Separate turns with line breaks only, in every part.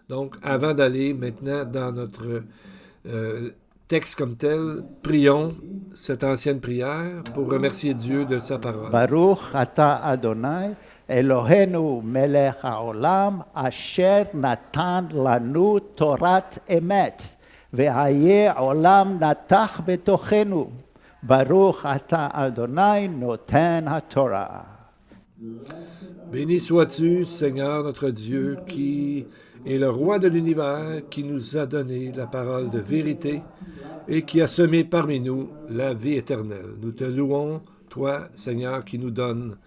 Donc, avant d'aller maintenant dans notre texte comme tel, prions cette ancienne prière pour remercier Dieu de sa parole.
ברוך אתה אדוני אלוהינו מלך העולם אשר נתן לנו תורת אמת והיה עולם נתח בתוכנו. ברוך אתה אדוני נותן התורה.
Béni sois-tu, Seigneur notre Dieu, qui est le roi de l'univers, qui nous a donné la parole de vérité et qui a semé parmi nous la vie éternelle. Nous te louons, toi, Seigneur, qui nous donne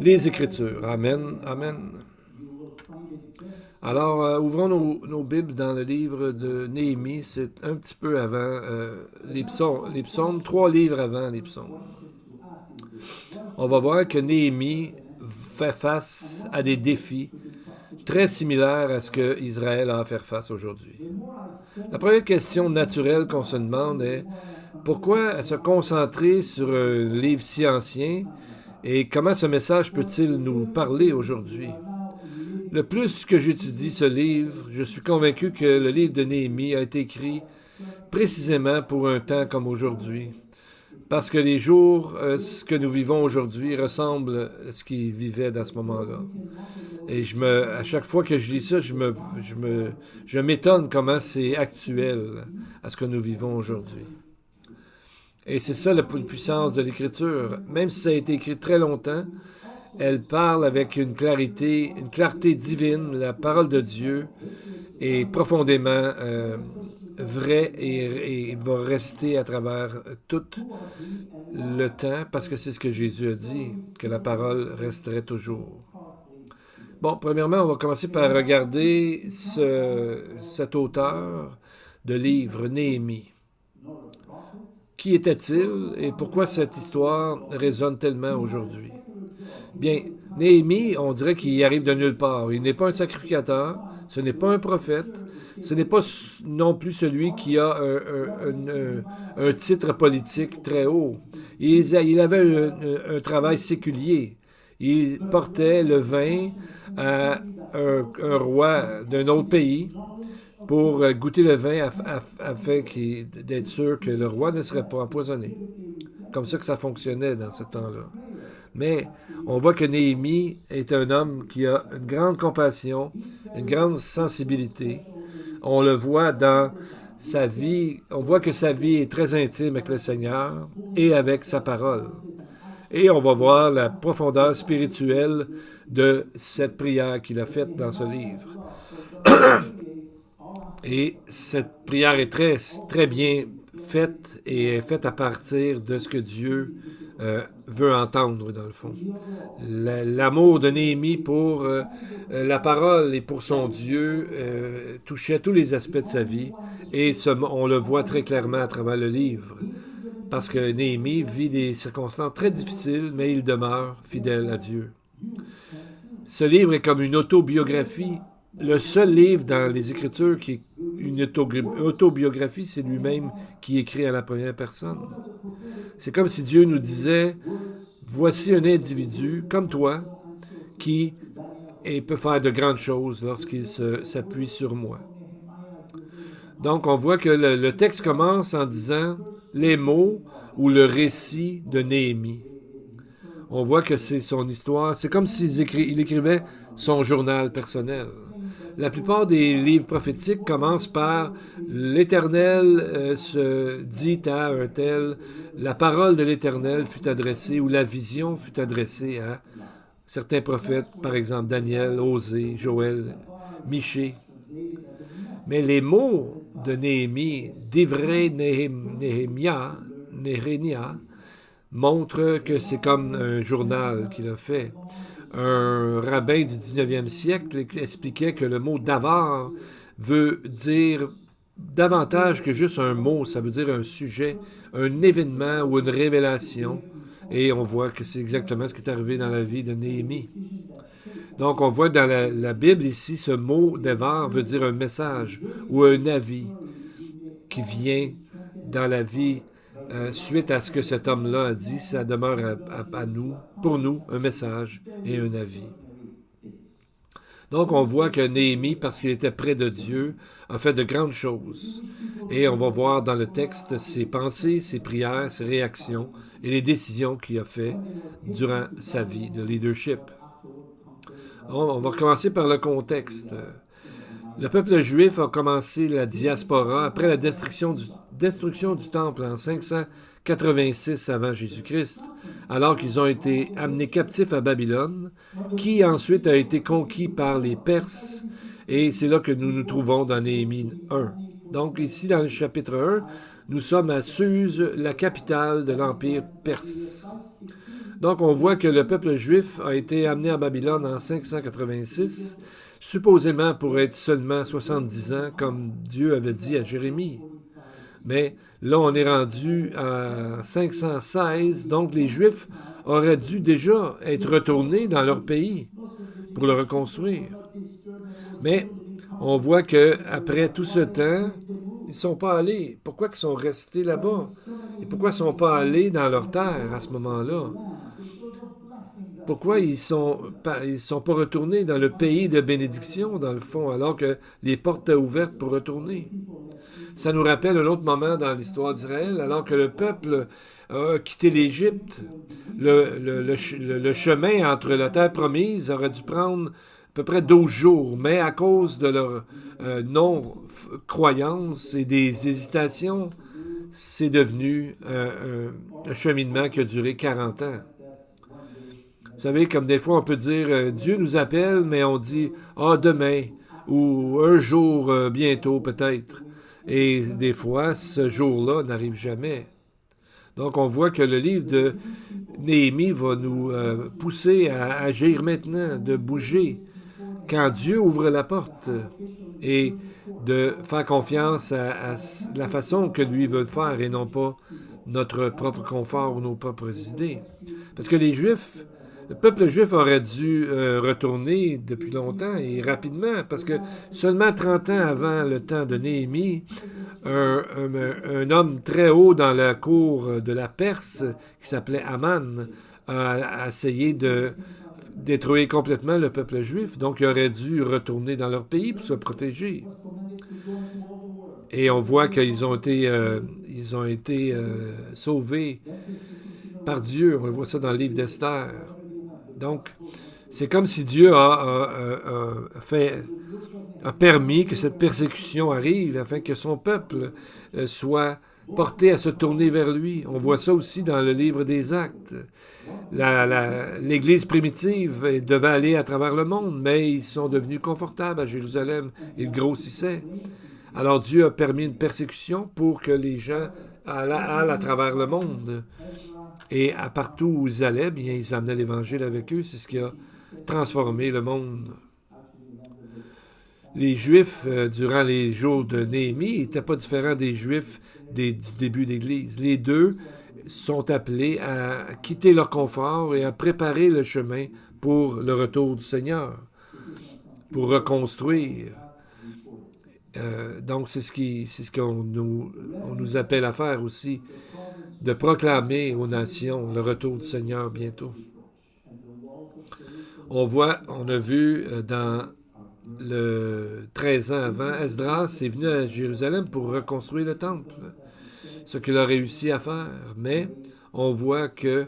les Écritures. Amen, amen. Alors, ouvrons nos Bibles dans le livre de Néhémie. C'est un petit peu avant les psaumes, 3 livres avant les psaumes. On va voir que Néhémie fait face à des défis très similaires à ce que Israël a à faire face aujourd'hui. La première question naturelle qu'on se demande est pourquoi se concentrer sur un livre si ancien et comment ce message peut-il nous parler aujourd'hui? Le plus que j'étudie ce livre, je suis convaincu que le livre de Néhémie a été écrit précisément pour un temps comme aujourd'hui. Parce que les jours, ce que nous vivons aujourd'hui, ressemblent à ce qu'ils vivaient dans ce moment-là. Et à chaque fois que je lis ça, je m'étonne comment c'est actuel à ce que nous vivons aujourd'hui. Et c'est ça la puissance de l'Écriture. Même si ça a été écrit très longtemps, elle parle avec une clarté divine. La parole de Dieu est profondément vraie et va rester à travers tout le temps, parce que c'est ce que Jésus a dit, que la parole resterait toujours. Bon, premièrement, on va commencer par regarder cet auteur de livre, Néhémie. Qui était-il et pourquoi cette histoire résonne tellement aujourd'hui? Bien, Néhémie, on dirait qu'il arrive de nulle part. Il n'est pas un sacrificateur, ce n'est pas un prophète, ce n'est pas non plus celui qui a un titre politique très haut. Il avait un travail séculier. Il portait le vin à un roi d'un autre pays pour goûter le vin afin d'être sûr que le roi ne serait pas empoisonné. Comme ça que ça fonctionnait dans ce temps-là. Mais on voit que Néhémie est un homme qui a une grande compassion, une grande sensibilité. On le voit dans sa vie, on voit que sa vie est très intime avec le Seigneur et avec sa parole. Et on va voir la profondeur spirituelle de cette prière qu'il a faite dans ce livre. Et cette prière est très, très bien faite et est faite à partir de ce que Dieu veut entendre, dans le fond. L'amour de Néhémie pour la parole et pour son Dieu touchait tous les aspects de sa vie et on le voit très clairement à travers le livre. Parce que Néhémie vit des circonstances très difficiles, mais il demeure fidèle à Dieu. Ce livre est comme une autobiographie. Le seul livre dans les Écritures qui est une autobiographie, c'est lui-même qui écrit à la première personne. C'est comme si Dieu nous disait, voici un individu comme toi qui peut faire de grandes choses lorsqu'il s'appuie sur moi. Donc on voit que le texte commence en disant les mots ou le récit de Néhémie. On voit que c'est son histoire. C'est comme s'il écrivait son journal personnel. La plupart des livres prophétiques commencent par l'Éternel se dit à un tel, la parole de l'Éternel fut adressée ou la vision fut adressée à certains prophètes, par exemple Daniel, Osée, Joël, Michée. Mais les mots de Néhémie, d'Ivré Néhémia, montrent que c'est comme un journal qu'il a fait. Un rabbin du 19e siècle expliquait que le mot davar veut dire davantage que juste un mot, ça veut dire un sujet, un événement ou une révélation. Et on voit que c'est exactement ce qui est arrivé dans la vie de Néhémie. Donc on voit dans la Bible ici, ce mot davar veut dire un message ou un avis qui vient dans la vie suite à ce que cet homme-là a dit, ça demeure à nous, pour nous, un message et un avis. Donc, on voit que Néhémie, parce qu'il était près de Dieu, a fait de grandes choses. Et on va voir dans le texte ses pensées, ses prières, ses réactions et les décisions qu'il a fait durant sa vie de leadership. On va commencer par le contexte. Le peuple juif a commencé la diaspora après la destruction du temple en 586 avant Jésus-Christ, alors qu'ils ont été amenés captifs à Babylone, qui ensuite a été conquis par les Perses, et c'est là que nous nous trouvons dans Néhémie 1. Donc ici, dans le chapitre 1, nous sommes à Suse, la capitale de l'Empire perse. Donc on voit que le peuple juif a été amené à Babylone en 586, supposément pour être seulement 70 ans, comme Dieu avait dit à Jérémie. Mais là, on est rendu à 516, donc les Juifs auraient dû déjà être retournés dans leur pays pour le reconstruire. Mais on voit qu'après tout ce temps, ils ne sont pas allés. Pourquoi ils sont restés là-bas? Et pourquoi ils ne sont pas allés dans leur terre à ce moment-là? Pourquoi ils ne sont pas retournés dans le pays de bénédiction, dans le fond, alors que les portes étaient ouvertes pour retourner? Ça nous rappelle un autre moment dans l'histoire d'Israël, alors que le peuple a quitté l'Égypte. Le chemin entre la terre promise aurait dû prendre à peu près 12 jours, mais à cause de leur non-croyance et des hésitations, c'est devenu un cheminement qui a duré 40 ans. Vous savez, comme des fois on peut dire Dieu nous appelle, mais on dit demain ou un jour bientôt peut-être. Et des fois, ce jour-là n'arrive jamais. Donc on voit que le livre de Néhémie va nous pousser à agir maintenant, de bouger quand Dieu ouvre la porte et de faire confiance à la façon que lui veut le faire et non pas notre propre confort ou nos propres idées. Parce que le peuple juif aurait dû retourner depuis longtemps et rapidement, parce que seulement 30 ans avant le temps de Néhémie, un homme très haut dans la cour de la Perse, qui s'appelait Aman, a essayé de détruire complètement le peuple juif. Donc, ils auraient dû retourner dans leur pays pour se protéger. Et on voit qu'ils ont été sauvés par Dieu. On voit ça dans le livre d'Esther. Donc, c'est comme si Dieu a permis que cette persécution arrive afin que son peuple soit porté à se tourner vers lui. On voit ça aussi dans le livre des Actes. L'Église primitive devait aller à travers le monde, mais ils sont devenus confortables à Jérusalem. Ils grossissaient. Alors Dieu a permis une persécution pour que les gens allent à travers le monde. Et à partout où ils allaient, bien, ils amenaient l'Évangile avec eux. C'est ce qui a transformé le monde. Les Juifs, durant les jours de Néhémie, n'étaient pas différents des Juifs du début d'Église. Les deux sont appelés à quitter leur confort et à préparer le chemin pour le retour du Seigneur, pour reconstruire. Donc, c'est ce qu'on nous appelle à faire aussi, de proclamer aux nations le retour du Seigneur bientôt. On a vu dans le 13 ans avant, Esdras est venu à Jérusalem pour reconstruire le temple, ce qu'il a réussi à faire. Mais on voit que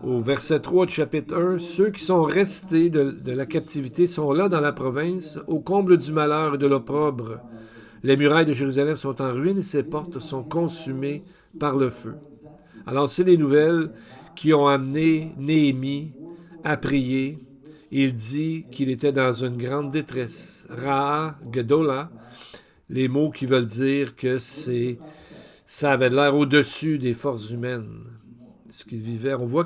au verset 3 du chapitre 1, ceux qui sont restés de la captivité sont là dans la province, au comble du malheur et de l'opprobre. Les murailles de Jérusalem sont en ruine et ses portes sont consumées par le feu. Alors, c'est les nouvelles qui ont amené Néhémie à prier. Il dit qu'il était dans une grande détresse. Ra'a Gedola, les mots qui veulent dire que ça avait l'air au-dessus des forces humaines, ce qu'il vivait. On voit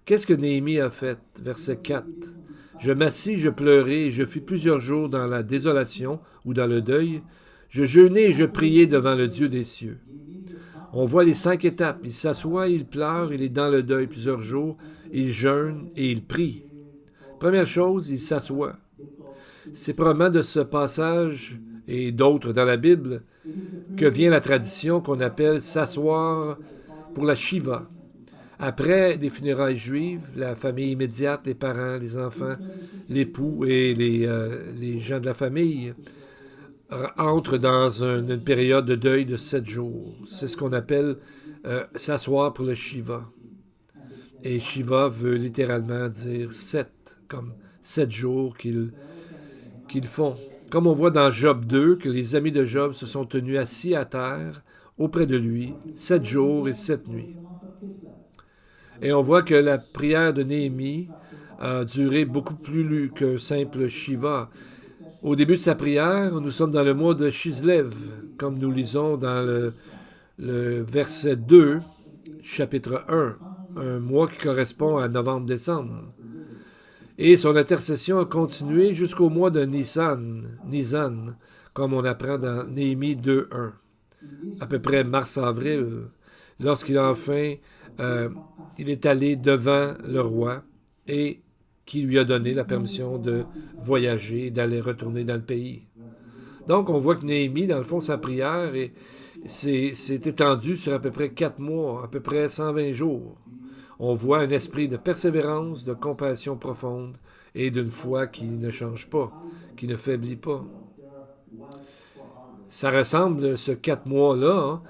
qu'est-ce que Néhémie a fait? Verset 4. Je m'assis, je pleurais, et je fus plusieurs jours dans la désolation ou dans le deuil. Je jeûnais et je priais devant le Dieu des cieux. On voit les 5 étapes. Il s'assoit, il pleure, il est dans le deuil plusieurs jours, il jeûne et il prie. Première chose, il s'assoit. C'est probablement de ce passage et d'autres dans la Bible que vient la tradition qu'on appelle s'asseoir pour la Shiva. Après des funérailles juives, la famille immédiate, les parents, les enfants, l'époux et les gens de la famille entrent dans une période de deuil de 7 jours. C'est ce qu'on appelle s'asseoir pour le Shiva. Et Shiva veut littéralement dire 7, comme 7 jours qu'ils font. Comme on voit dans Job 2, que les amis de Job se sont tenus assis à terre auprès de lui 7 jours et 7 nuits. Et on voit que la prière de Néhémie a duré beaucoup plus qu'un simple Shiva. Au début de sa prière, nous sommes dans le mois de Chislev, comme nous lisons dans le verset 2, chapitre 1, un mois qui correspond à novembre-décembre. Et son intercession a continué jusqu'au mois de Nisan, comme on apprend dans Néhémie 2.1, à peu près mars-avril, lorsqu'il a enfin, il est allé devant le roi et qui lui a donné la permission de voyager, d'aller retourner dans le pays. Donc, on voit que Néhémie, dans le fond, sa prière s'est étendue sur à peu près 4 mois, à peu près 120 jours. On voit un esprit de persévérance, de compassion profonde et d'une foi qui ne change pas, qui ne faiblit pas. Ça ressemble, ce 4 mois-là,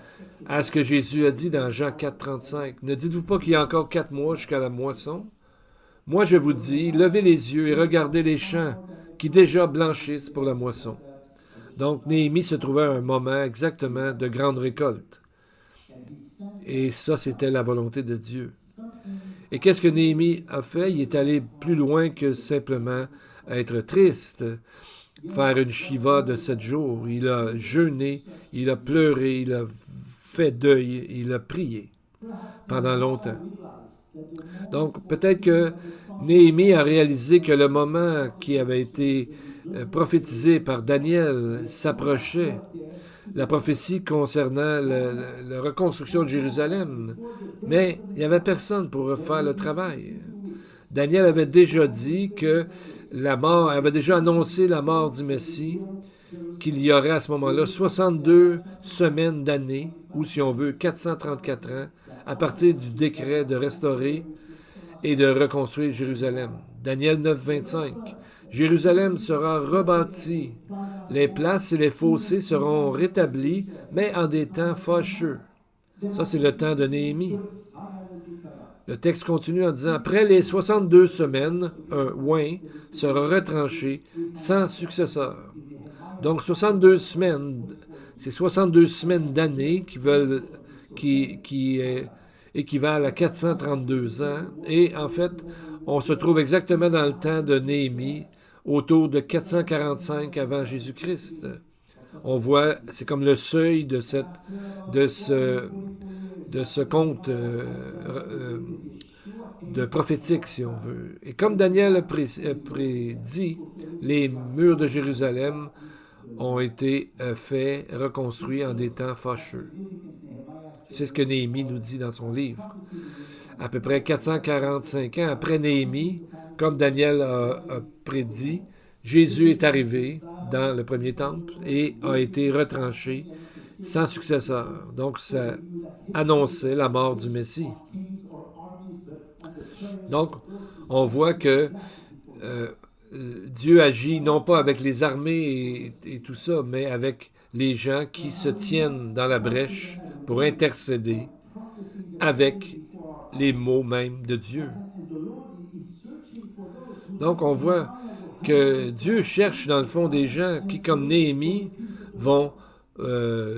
à ce que Jésus a dit dans Jean 4,35. Ne dites-vous pas qu'il y a encore 4 mois jusqu'à la moisson? Moi, je vous dis, levez les yeux et regardez les champs qui déjà blanchissent pour la moisson. Donc, Néhémie se trouvait à un moment exactement de grande récolte. Et ça, c'était la volonté de Dieu. Et qu'est-ce que Néhémie a fait? Il est allé plus loin que simplement être triste, faire une shiva de 7 jours. Il a jeûné, il a pleuré, il a fait deuil, il a prié pendant longtemps. Donc, peut-être que Néhémie a réalisé que le moment qui avait été prophétisé par Daniel s'approchait. La prophétie concernant la reconstruction de Jérusalem. Mais il n'y avait personne pour refaire le travail. Daniel avait déjà dit que avait déjà annoncé la mort du Messie, qu'il y aurait à ce moment-là 62 semaines d'années, ou si on veut 434 ans, à partir du décret de restaurer et de reconstruire Jérusalem. Daniel 9, 25. Jérusalem sera rebâtie. Les places et les fossés seront rétablis, mais en des temps fâcheux. Ça, c'est le temps de Néhémie. Le texte continue en disant, après les 62 semaines, un oint sera retranché sans successeur. Donc, 62 semaines, c'est 62 semaines d'années qui équivalent à 432 ans. Et en fait, on se trouve exactement dans le temps de Néhémie, autour de 445 avant Jésus-Christ. On voit, c'est comme le seuil de ce conte de prophétique, si on veut. Et comme Daniel a prédit, les murs de Jérusalem ont été reconstruits en des temps fâcheux. C'est ce que Néhémie nous dit dans son livre. À peu près 445 ans après Néhémie, comme Daniel a prédit, Jésus est arrivé dans le premier temple et a été retranché sans successeur. Donc, ça annonçait la mort du Messie. Donc, on voit que Dieu agit non pas avec les armées et tout ça, mais avec les gens qui se tiennent dans la brèche pour intercéder avec les mots même de Dieu. Donc, on voit que Dieu cherche, dans le fond, des gens qui, comme Néhémie, vont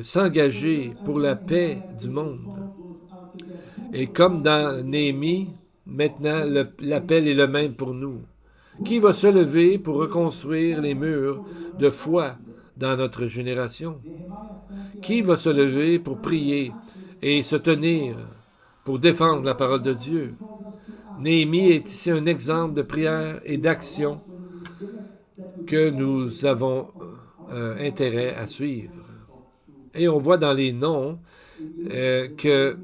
s'engager pour la paix du monde. Et comme dans Néhémie, maintenant, l'appel est le même pour nous. Qui va se lever pour reconstruire les murs de foi dans notre génération? Qui va se lever pour prier et se tenir pour défendre la parole de Dieu? Néhémie est ici un exemple de prière et d'action que nous avons intérêt à suivre. Et on voit dans les noms que,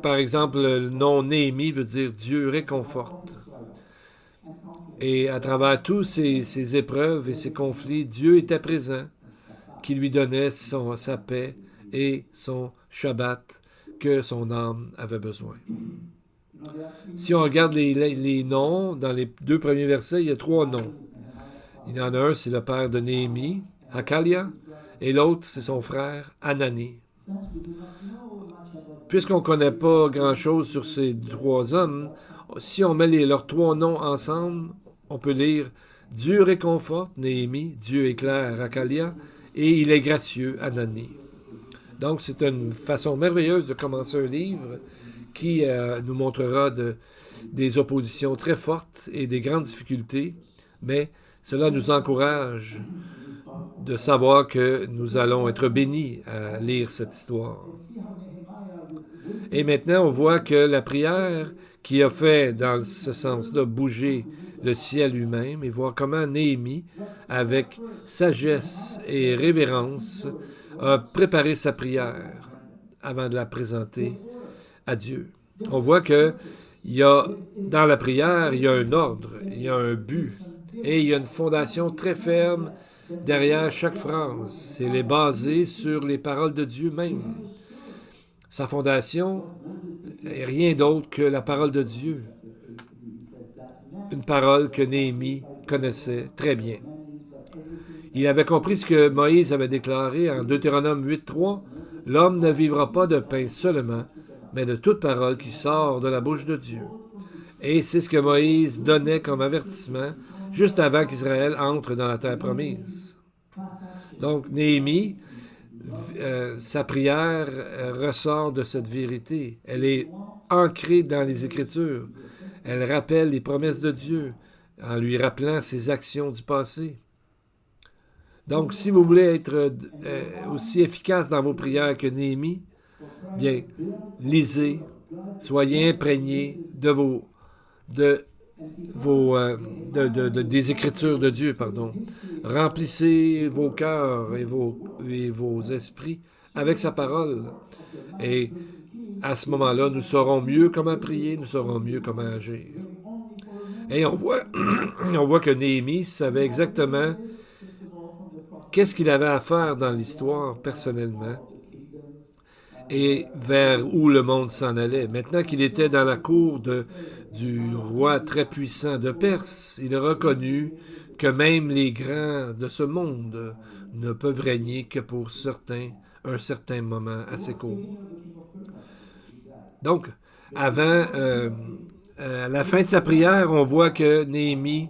par exemple, le nom Néhémie veut dire Dieu réconforte. Et à travers tous ces épreuves et ces conflits, Dieu était présent, qui lui donnait sa paix et son Shabbat, que son âme avait besoin. Si on regarde les noms, dans les 2 premiers versets, il y a 3 noms. Il y en a un, c'est le père de Néhémie, Hakalia, et l'autre, c'est son frère, Hanani. Puisqu'on ne connaît pas grand-chose sur ces 3 hommes, si on met leurs 3 noms ensemble, on peut lire « Dieu réconforte Néhémie, Dieu éclaire Hakalia, et il est gracieux Hanani ». Donc, c'est une façon merveilleuse de commencer un livre qui nous montrera des oppositions très fortes et des grandes difficultés, mais cela nous encourage de savoir que nous allons être bénis à lire cette histoire. Et maintenant, on voit que la prière qui a fait, dans ce sens-là, bouger le ciel lui-même, et voir comment Néhémie, avec sagesse et révérence, a préparé sa prière avant de la présenter à Dieu. On voit que dans la prière, il y a un ordre, il y a un but, et il y a une fondation très ferme derrière chaque phrase. Elle est basée sur les paroles de Dieu même. Sa fondation n'est rien d'autre que la parole de Dieu. Une parole que Néhémie connaissait très bien. Il avait compris ce que Moïse avait déclaré en Deutéronome 8.3. « L'homme ne vivra pas de pain seulement, mais de toute parole qui sort de la bouche de Dieu. » Et c'est ce que Moïse donnait comme avertissement juste avant qu'Israël entre dans la terre promise. Donc, Néhémie, sa prière ressort de cette vérité. Elle est ancrée dans les Écritures. Elle rappelle les promesses de Dieu en lui rappelant ses actions du passé. Donc, si vous voulez être aussi efficace dans vos prières que Néhémie, bien, lisez, soyez imprégnés des Écritures de Dieu, pardon. Remplissez vos cœurs et vos esprits avec sa parole. Et à ce moment-là, nous saurons mieux comment prier, nous saurons mieux comment agir. Et on voit que Néhémie savait exactement qu'est-ce qu'il avait à faire dans l'histoire personnellement et vers où le monde s'en allait. Maintenant qu'il était dans la cour du roi très puissant de Perse, il a reconnu que même les grands de ce monde ne peuvent régner que pour un certain moment assez court. Donc, à la fin de sa prière, on voit que Néhémie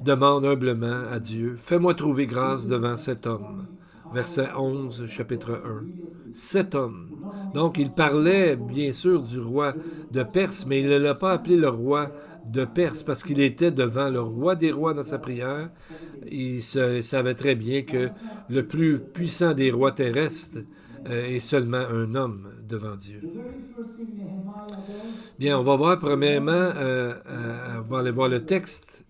demande humblement à Dieu, « Fais-moi trouver grâce devant cet homme. » Verset 11, chapitre 1. Cet homme. Donc, il parlait, bien sûr, du roi de Perse, mais il ne l'a pas appelé le roi de Perse parce qu'il était devant le roi des rois dans sa prière. Il savait très bien que le plus puissant des rois terrestres est seulement un homme devant Dieu. Bien, on va voir premièrement, on va aller voir le texte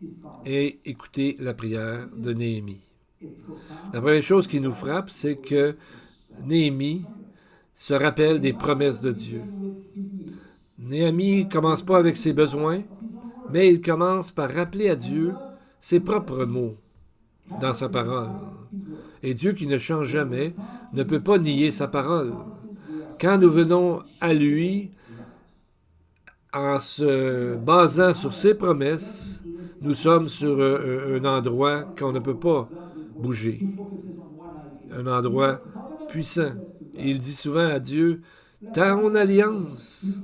et écouter la prière de Néhémie. La première chose qui nous frappe, c'est que Néhémie se rappelle des promesses de Dieu. Néhémie ne commence pas avec ses besoins, mais il commence par rappeler à Dieu ses propres mots dans sa parole. Et Dieu, qui ne change jamais, ne peut pas nier sa parole. Quand nous venons à lui, en se basant sur ses promesses, nous sommes sur un endroit qu'on ne peut pas bouger. Un endroit puissant. Et il dit souvent à Dieu, « Ton alliance. »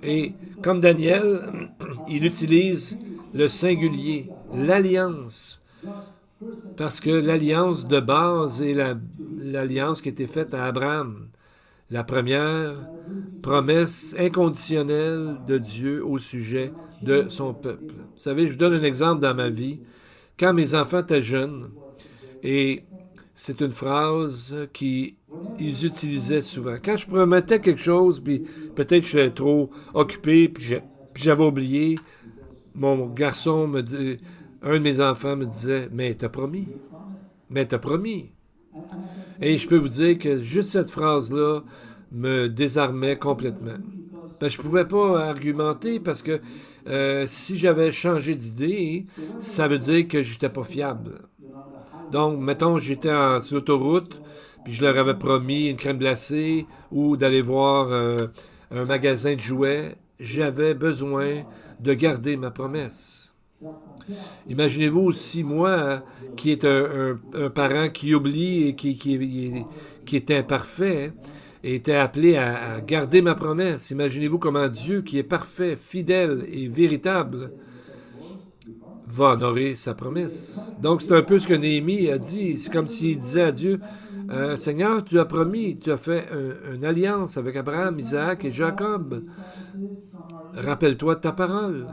Et comme Daniel, il utilise le singulier, l'alliance. Parce que l'alliance de base est l'alliance qui a été faite à Abraham. La première promesse inconditionnelle de Dieu au sujet de son peuple. Vous savez, je vous donne un exemple dans ma vie. Quand mes enfants étaient jeunes, et c'est une phrase qu'ils utilisaient souvent. Quand je promettais quelque chose, puis peut-être je suis trop occupé, puis j'avais oublié, mon garçon me dit, un de mes enfants me disait, « Mais t'as promis. Mais t'as promis. » Et je peux vous dire que juste cette phrase-là me désarmait complètement. Ben, je ne pouvais pas argumenter parce que si j'avais changé d'idée, ça veut dire que je n'étais pas fiable. Donc, mettons, j'étais sur l'autoroute, puis je leur avais promis une crème glacée ou d'aller voir un magasin de jouets, j'avais besoin de garder ma promesse. Imaginez-vous aussi moi, qui est un parent qui oublie et qui est imparfait, était appelé à garder ma promesse. Imaginez-vous comment Dieu, qui est parfait, fidèle et véritable, va honorer sa promesse. Donc, c'est un peu ce que Néhémie a dit. C'est comme s'il disait à Dieu, Seigneur, tu as promis, tu as fait une alliance avec Abraham, Isaac et Jacob. Rappelle-toi de ta parole.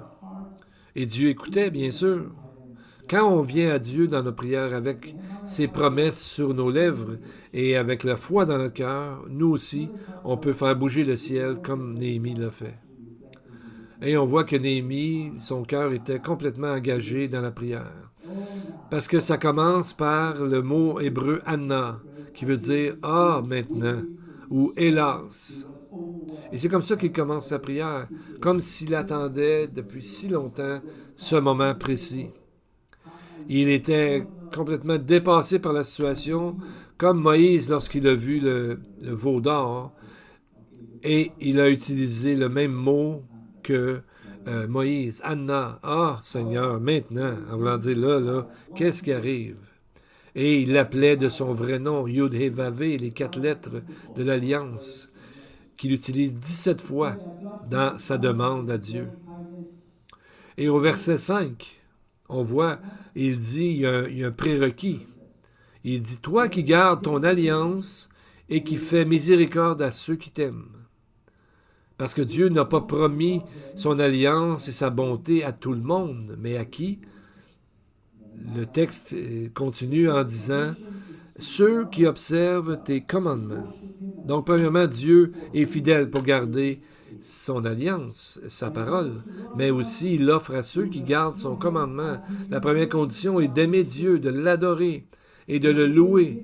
Et Dieu écoutait, bien sûr. Quand on vient à Dieu dans nos prières avec ses promesses sur nos lèvres et avec la foi dans notre cœur, nous aussi, on peut faire bouger le ciel comme Néhémie l'a fait. Et on voit que Néhémie, son cœur était complètement engagé dans la prière. Parce que ça commence par le mot hébreu Anna, qui veut dire « Ah, maintenant » ou « Hélas ». Et c'est comme ça qu'il commence sa prière, comme s'il attendait depuis si longtemps ce moment précis. Il était complètement dépassé par la situation, comme Moïse lorsqu'il a vu le veau d'or, et il a utilisé le même mot que Moïse, Anna, ah Seigneur, maintenant, en voulant dire là, qu'est-ce qui arrive? Et il l'appelait de son vrai nom, Yud-Hé-Vavé, les 4 lettres de l'Alliance, qu'il utilise 17 fois dans sa demande à Dieu. Et au verset 5, on voit, il dit, il y a un prérequis. Il dit, toi qui gardes ton alliance et qui fais miséricorde à ceux qui t'aiment. Parce que Dieu n'a pas promis son alliance et sa bonté à tout le monde, mais à qui? Le texte continue en disant, ceux qui observent tes commandements. Donc, premièrement, Dieu est fidèle pour garder son alliance, sa parole, mais aussi il offre à ceux qui gardent son commandement. La première condition est d'aimer Dieu, de l'adorer et de le louer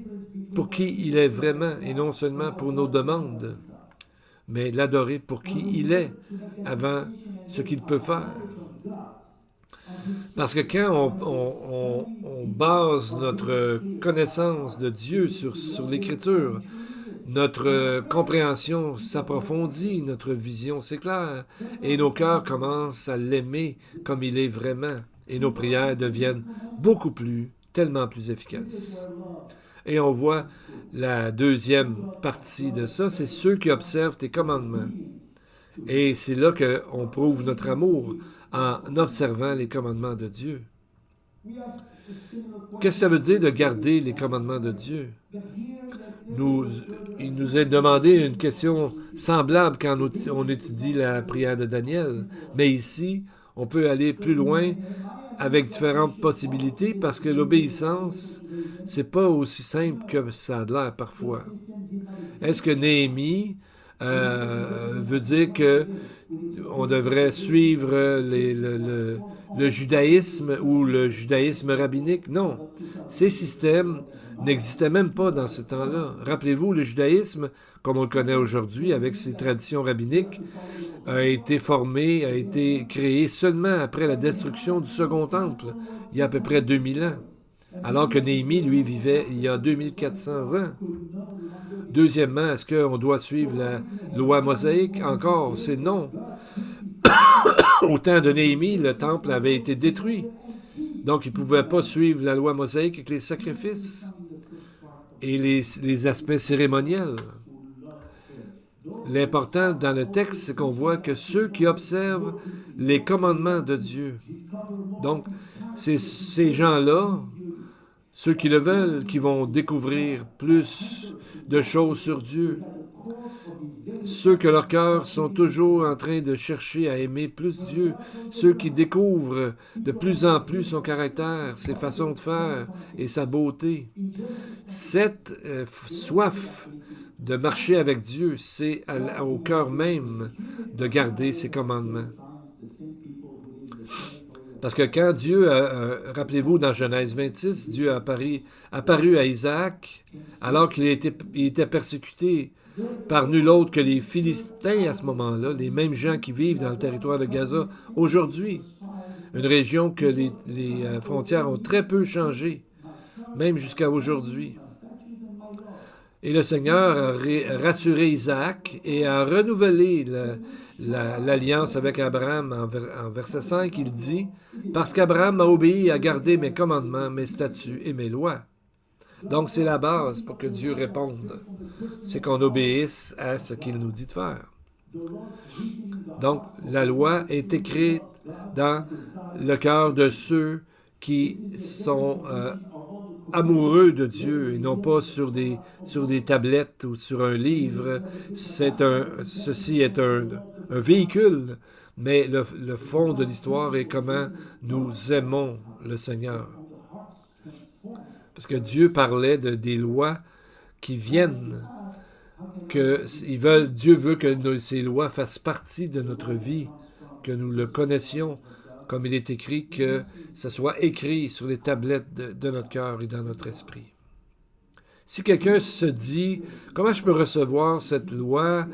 pour qui il est vraiment et non seulement pour nos demandes, mais l'adorer pour qui il est avant ce qu'il peut faire. Parce que quand on base notre connaissance de Dieu sur l'Écriture, notre compréhension s'approfondit, notre vision s'éclaire, et nos cœurs commencent à l'aimer comme il est vraiment, et nos prières deviennent tellement plus efficaces. Et on voit la deuxième partie de ça, c'est ceux qui observent tes commandements. Et c'est là qu'on prouve notre amour en observant les commandements de Dieu. Qu'est-ce que ça veut dire de garder les commandements de Dieu? Il nous est demandé une question semblable quand on étudie la prière de Daniel. Mais ici, on peut aller plus loin avec différentes possibilités parce que l'obéissance, c'est pas aussi simple que ça a l'air parfois. Est-ce que Néhémie veut dire que on devrait suivre le judaïsme ou le judaïsme rabbinique? Non. Ces systèmes n'existaient même pas dans ce temps-là. Rappelez-vous, le judaïsme, comme on le connaît aujourd'hui, avec ses traditions rabbiniques, a été créé seulement après la destruction du Second Temple, il y a à peu près 2000 ans, alors que Néhémie, lui, vivait il y a 2400 ans. Deuxièmement, est-ce qu'on doit suivre la loi mosaïque? Encore, c'est non. Au temps de Néhémie, le temple avait été détruit. Donc, il ne pouvait pas suivre la loi mosaïque avec les sacrifices et les aspects cérémoniels. L'important dans le texte, c'est qu'on voit que ceux qui observent les commandements de Dieu, donc c'est ces gens-là, ceux qui le veulent, qui vont découvrir plus de choses sur Dieu. Ceux que leurs cœurs sont toujours en train de chercher à aimer plus Dieu. Ceux qui découvrent de plus en plus son caractère, ses façons de faire et sa beauté. Cette soif de marcher avec Dieu, c'est au cœur même de garder ses commandements. Parce que quand Dieu, rappelez-vous dans Genèse 26, Dieu a apparu à Isaac alors qu'il était persécuté par nul autre que les Philistins à ce moment-là, les mêmes gens qui vivent dans le territoire de Gaza aujourd'hui. Une région que les frontières ont très peu changé, même jusqu'à aujourd'hui. Et le Seigneur a rassuré Isaac et a renouvelé l'alliance avec Abraham. En verset 5, il dit « Parce qu'Abraham m'a obéi et a gardé mes commandements, mes statuts et mes lois. » Donc, c'est la base pour que Dieu réponde. C'est qu'on obéisse à ce qu'il nous dit de faire. Donc, la loi est écrite dans le cœur de ceux qui sont amoureux de Dieu et non pas sur des tablettes ou sur un livre. Ceci est un véhicule, mais le fond de l'histoire est comment nous aimons le Seigneur. Parce que Dieu parlait des lois qui viennent, Dieu veut que ces lois fassent partie de notre vie, que nous le connaissions, comme il est écrit, que ce soit écrit sur les tablettes de notre cœur et dans notre esprit. Si quelqu'un se dit, comment je peux recevoir cette loi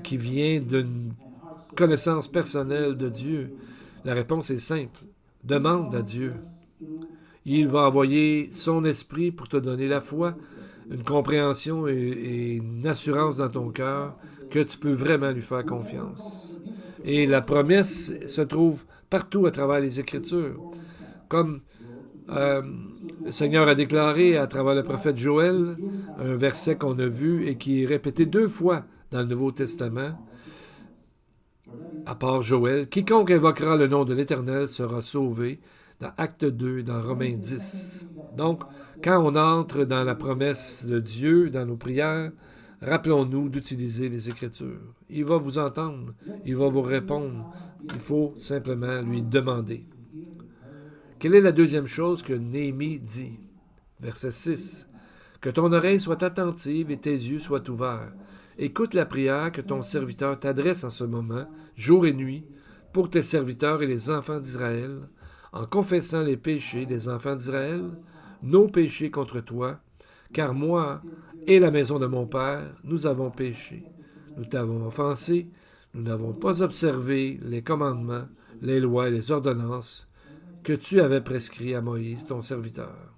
qui vient d'une connaissance personnelle de Dieu? La réponse est simple. Demande à Dieu. Il va envoyer son esprit pour te donner la foi, une compréhension et une assurance dans ton cœur que tu peux vraiment lui faire confiance. Et la promesse se trouve partout à travers les Écritures. Comme le Seigneur a déclaré à travers le prophète Joël, un verset qu'on a vu et qui est répété 2 fois dans le Nouveau Testament, à part Joël, « Quiconque invoquera le nom de l'Éternel sera sauvé » dans Acte 2, dans Romains 10. Donc, quand on entre dans la promesse de Dieu, dans nos prières, rappelons-nous d'utiliser les Écritures. Il va vous entendre, il va vous répondre. Il faut simplement lui demander. Quelle est la deuxième chose que Néhémie dit? Verset 6. « Que ton oreille soit attentive et tes yeux soient ouverts. Écoute la prière que ton serviteur t'adresse en ce moment, jour et nuit, pour tes serviteurs et les enfants d'Israël, en confessant les péchés des enfants d'Israël, nos péchés contre toi, car moi et la maison de mon Père, nous avons péché. Nous t'avons offensé, nous n'avons pas observé les commandements, les lois et les ordonnances que tu avais prescrits à Moïse, ton serviteur. »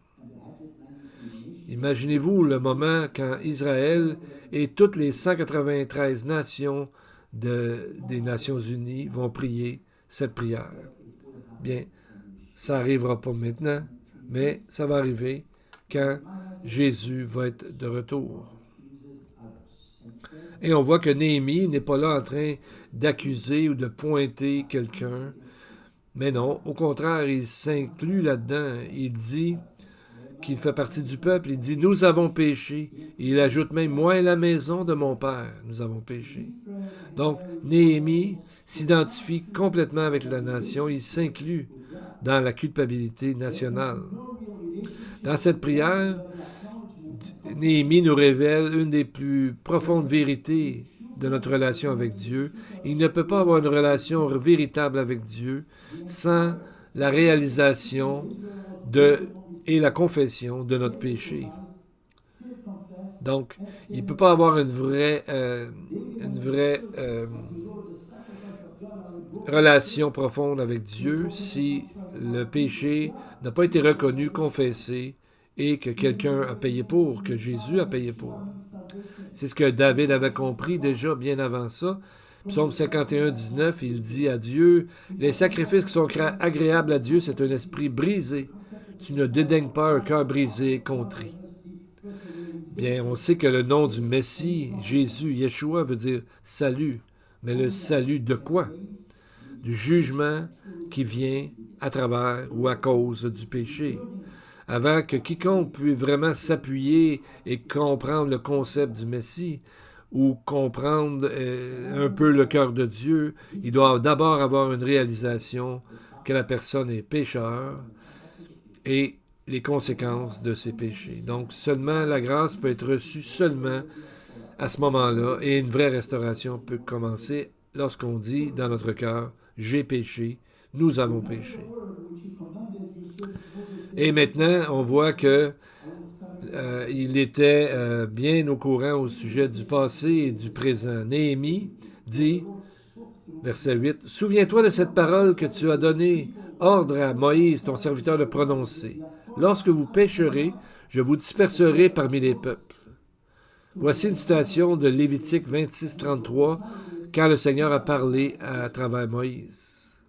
Imaginez-vous le moment quand Israël et toutes les 193 nations des Nations Unies vont prier cette prière. Bien, ça n'arrivera pas maintenant, mais ça va arriver quand Jésus va être de retour. Et on voit que Néhémie n'est pas là en train d'accuser ou de pointer quelqu'un, mais non, au contraire, il s'inclut là-dedans. Il dit qu'il fait partie du peuple, il dit « Nous avons péché ». Il ajoute même « Moi et la maison de mon Père, nous avons péché ». Donc, Néhémie s'identifie complètement avec la nation, il s'inclut dans la culpabilité nationale. Dans cette prière, Néhémie nous révèle une des plus profondes vérités de notre relation avec Dieu. Il ne peut pas avoir une relation véritable avec Dieu sans la réalisation et la confession de notre péché. Donc, il ne peut pas avoir une vraie relation profonde avec Dieu si le péché n'a pas été reconnu, confessé et que quelqu'un a payé pour, que Jésus a payé pour. C'est ce que David avait compris déjà bien avant ça. Psaume 51, 19, il dit à Dieu, « Les sacrifices qui sont agréables à Dieu, c'est un esprit brisé. Tu ne dédaignes pas un cœur brisé et contrit. » Bien, on sait que le nom du Messie, Jésus, Yeshua, veut dire « salut ». Mais le salut de quoi? Du jugement qui vient à travers ou à cause du péché. Avant que quiconque puisse vraiment s'appuyer et comprendre le concept du Messie ou comprendre un peu le cœur de Dieu, il doit d'abord avoir une réalisation que la personne est pécheur et les conséquences de ses péchés. Donc seulement la grâce peut être reçue seulement à ce moment-là et une vraie restauration peut commencer lorsqu'on dit dans notre cœur « J'ai péché, nous avons péché ». Et maintenant, on voit que il était bien au courant au sujet du passé et du présent. Néhémie dit, verset 8, « Souviens-toi de cette parole que tu as donnée ordre à Moïse, ton serviteur, de prononcer. Lorsque vous pécherez, je vous disperserai parmi les peuples. » Voici une citation de Lévitique 26, 33, quand le Seigneur a parlé à travers Moïse.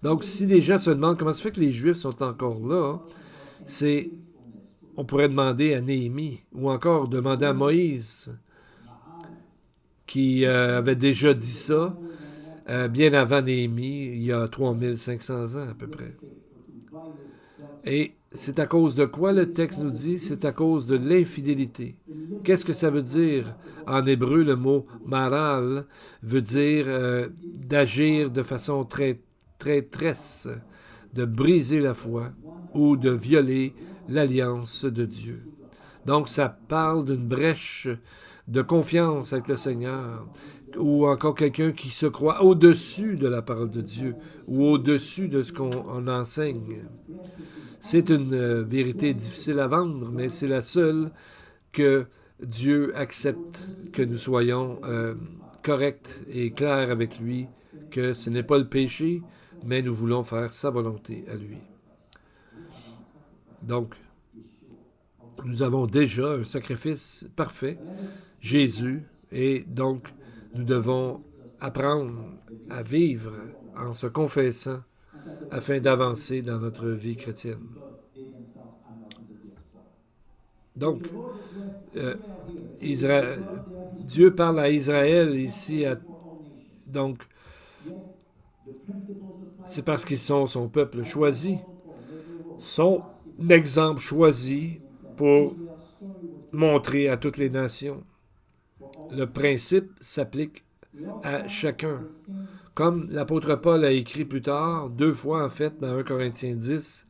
Donc, si les gens se demandent comment ça fait que les Juifs sont encore là, on pourrait demander à Néhémie, ou encore demander à Moïse, qui avait déjà dit ça, bien avant Néhémie, il y a 3500 ans à peu près. Et c'est à cause de quoi le texte nous dit? C'est à cause de l'infidélité. Qu'est-ce que ça veut dire? En hébreu, le mot « maral » veut dire d'agir de façon traîtresse, de briser la foi ou de violer l'alliance de Dieu. Donc, ça parle d'une brèche de confiance avec le Seigneur, ou encore quelqu'un qui se croit au-dessus de la parole de Dieu, ou au-dessus de ce qu'on enseigne. C'est une vérité difficile à vendre, mais c'est la seule que Dieu accepte, que nous soyons corrects et clairs avec lui, que ce n'est pas le péché, mais nous voulons faire sa volonté à lui. Donc, nous avons déjà un sacrifice parfait, Jésus, et donc nous devons apprendre à vivre en se confessant afin d'avancer dans notre vie chrétienne. Donc, Dieu parle à Israël ici, donc c'est parce qu'ils sont son peuple choisi, son exemple choisi pour montrer à toutes les nations. Le principe s'applique à chacun. Comme l'apôtre Paul a écrit plus tard, 2 fois en fait, dans 1 Corinthiens 10,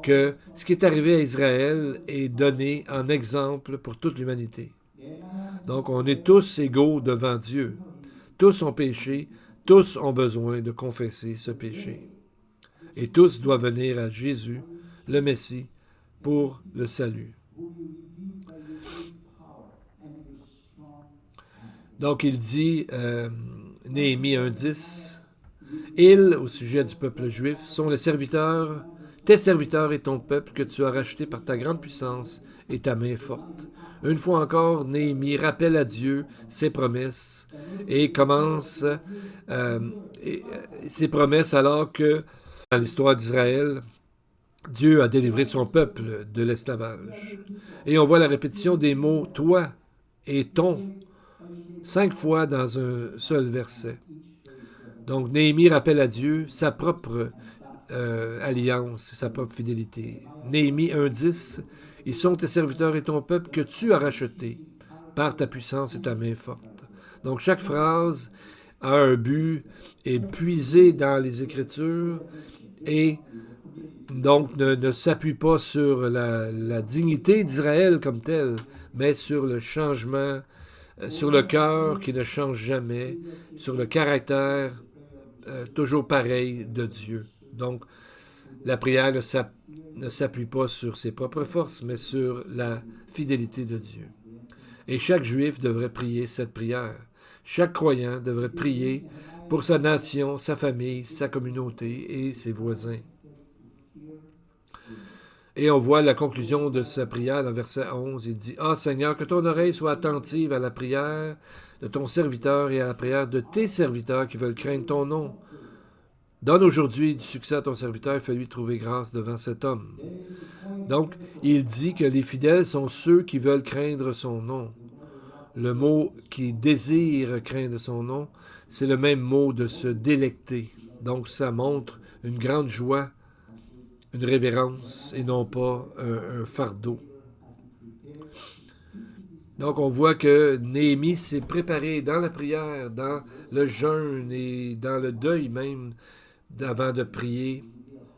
que ce qui est arrivé à Israël est donné en exemple pour toute l'humanité. Donc, on est tous égaux devant Dieu. Tous ont péché, tous ont besoin de confesser ce péché. Et tous doivent venir à Jésus, le Messie, pour le salut. Donc, il dit, Néhémie 1.10, « Ils, au sujet du peuple juif, sont les serviteurs, tes serviteurs et ton peuple que tu as racheté par ta grande puissance et ta main forte. » Une fois encore, Néhémie rappelle à Dieu ses promesses et commence ses promesses alors que, dans l'histoire d'Israël, Dieu a délivré son peuple de l'esclavage. Et on voit la répétition des mots « toi » et « ton » 5 fois dans un seul verset. Donc, Néhémie rappelle à Dieu sa propre alliance, sa propre fidélité. Néhémie 1.10, « Ils sont tes serviteurs et ton peuple que tu as racheté par ta puissance et ta main forte. » Donc, chaque phrase a un but, est puisée dans les Écritures et donc ne s'appuie pas sur la dignité d'Israël comme telle, mais sur le changement, sur le cœur qui ne change jamais, sur le caractère toujours pareil de Dieu. Donc, la prière ne s'appuie pas sur ses propres forces, mais sur la fidélité de Dieu. Et chaque Juif devrait prier cette prière. Chaque croyant devrait prier pour sa nation, sa famille, sa communauté et ses voisins. Et on voit la conclusion de sa prière dans verset 11. Il dit « Ah Seigneur, que ton oreille soit attentive à la prière de ton serviteur et à la prière de tes serviteurs qui veulent craindre ton nom. Donne aujourd'hui du succès à ton serviteur et fais-lui trouver grâce devant cet homme. » Donc, il dit que les fidèles sont ceux qui veulent craindre son nom. Le mot qui désire craindre son nom, c'est le même mot de se délecter. Donc, ça montre une grande joie, une révérence et non pas un fardeau. Donc, on voit que Néhémie s'est préparé dans la prière, dans le jeûne et dans le deuil même, avant de prier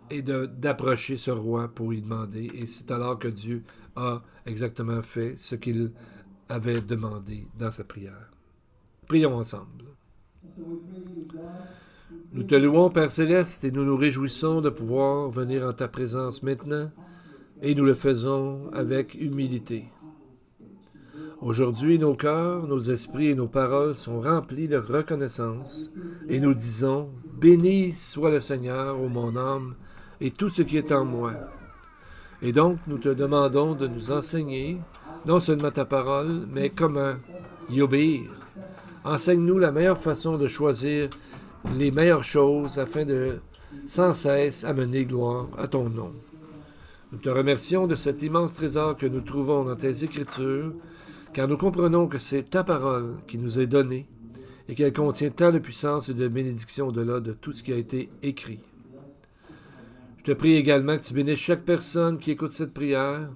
et d'approcher ce roi pour lui demander. Et c'est alors que Dieu a exactement fait ce qu'il avait demandé dans sa prière. Prions ensemble. Nous te louons, Père Céleste, et nous nous réjouissons de pouvoir venir en ta présence maintenant, et nous le faisons avec humilité. Aujourd'hui, nos cœurs, nos esprits et nos paroles sont remplis de reconnaissance, et nous disons « Béni soit le Seigneur, ô mon âme, et tout ce qui est en moi. » Et donc, nous te demandons de nous enseigner non seulement ta parole, mais comment y obéir. Enseigne-nous la meilleure façon de choisir les meilleures choses afin de sans cesse amener gloire à ton nom. Nous te remercions de cet immense trésor que nous trouvons dans tes Écritures, car nous comprenons que c'est ta parole qui nous est donnée et qu'elle contient tant de puissance et de bénédiction au-delà de tout ce qui a été écrit. Je te prie également que tu bénisses chaque personne qui écoute cette prière.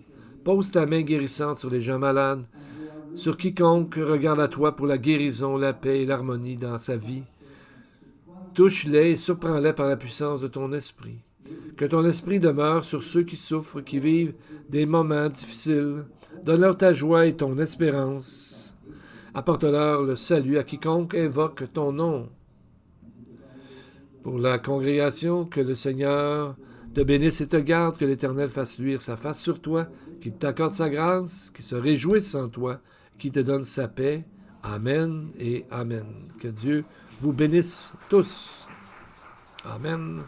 Pose ta main guérissante sur les gens malades, sur quiconque regarde à toi pour la guérison, la paix et l'harmonie dans sa vie. Touche-les et surprends-les par la puissance de ton esprit. Que ton esprit demeure sur ceux qui souffrent, qui vivent des moments difficiles. Donne-leur ta joie et ton espérance. Apporte-leur le salut à quiconque invoque ton nom. Pour la congrégation, que le Seigneur te bénisse et te garde, que l'Éternel fasse luire sa face sur toi, qu'il t'accorde sa grâce, qu'il se réjouisse en toi, qu'il te donne sa paix. Amen et Amen. Que Dieu vous bénisse tous. Amen.